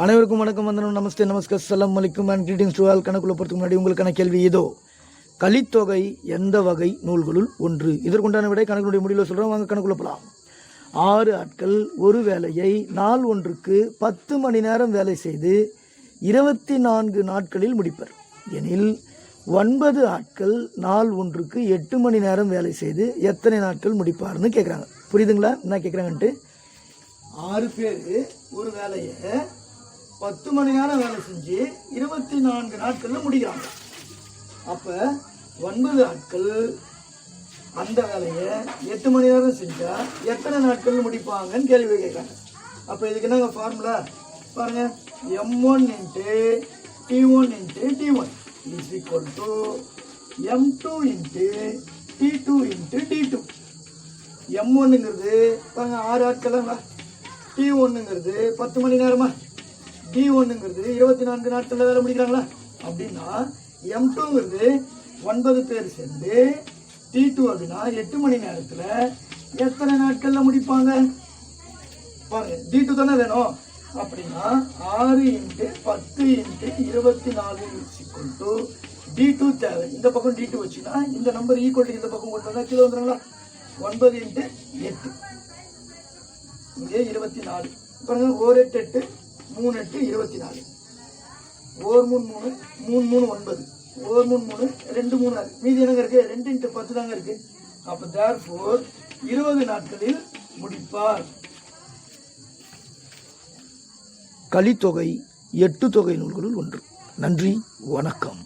அனைவருக்கும் வணக்கம், வந்தனம், நமஸ்தே, நமஸ்கார், சலாம் அலைக்கும் அண்ட் கிரீட்டிங்ஸ் டு ஆல். கணக்குள்ள போகிறதுக்கு முன்னாடி உங்களுக்கான கேள்வி இதோ. கலித்தொகை எந்த வகை நூல்களுள் ஒன்று? இதற்குண்டான விடை கணக்குடைய முடிவில் சொல்கிறோம். வாங்க கணக்குள்ள போகலாம். 6 ஆட்கள் ஒரு வேலையை நாள் ஒன்றுக்கு 10 மணி நேரம் வேலை செய்து 24 நாட்களில் முடிப்பர் எனில் 9 ஆட்கள் நாள் ஒன்றுக்கு 8 மணி நேரம் வேலை செய்து எத்தனை நாட்கள் முடிப்பார்னு கேட்குறாங்க. புரியுதுங்களா என்ன கேட்குறாங்கன்ட்டு? 6 பேர் ஒரு வேலையை 10 மணி நேரம் வேலை செஞ்சு 24 நாட்களில் முடிக்கிறாங்க. அப்போ 9 ஆட்கள் அந்த வேலையை 8 மணி நேரம் செஞ்சால் எத்தனை நாட்கள் முடிப்பாங்கன்னு கேள்வி கேட்குறாங்க. அப்போ இதுக்கு என்னங்க ஃபார்முலா பாருங்க. M1 × T1 × T1 is equal to M2 × T2 × D2. M1ங்கிறது பாருங்க 6 ஆட்களா, T1ங்கிறது 10 மணி நேரமா, D1ங்கிறது 24 நாட்களில் வேலை முடிக்கிறாங்களா. அப்படின்னா M2ங்கிறது 9 பேர் சேர்ந்து, T2 அப்படின்னா 8 மணி நேரத்தில் எத்தனை நாட்களில் முடிப்பாங்க பாருங்க. D2 தானே வேணும். அப்படின்னா 6 × 10 × 24 D2 தேவை. இந்த பக்கம் D2 வச்சுன்னா இந்த நம்பர் ஈக்குவல் இந்த பக்கம் கொண்டு வந்தா கீழே வந்துடுங்களா. 9 × 8 இங்கே 24 பாருங்க. 1 8 8 3 8 24 1 3 3 3 3 9 1 3 3 2 3 மீதி என்னங்க இருக்கு? 2 × 10 தாங்க இருக்கு. அப்போ therefore 20 நாட்களில் முடிப்பார். கலித்தொகை 8 தொகை நூல்களுள் ஒன்று. நன்றி, வணக்கம்.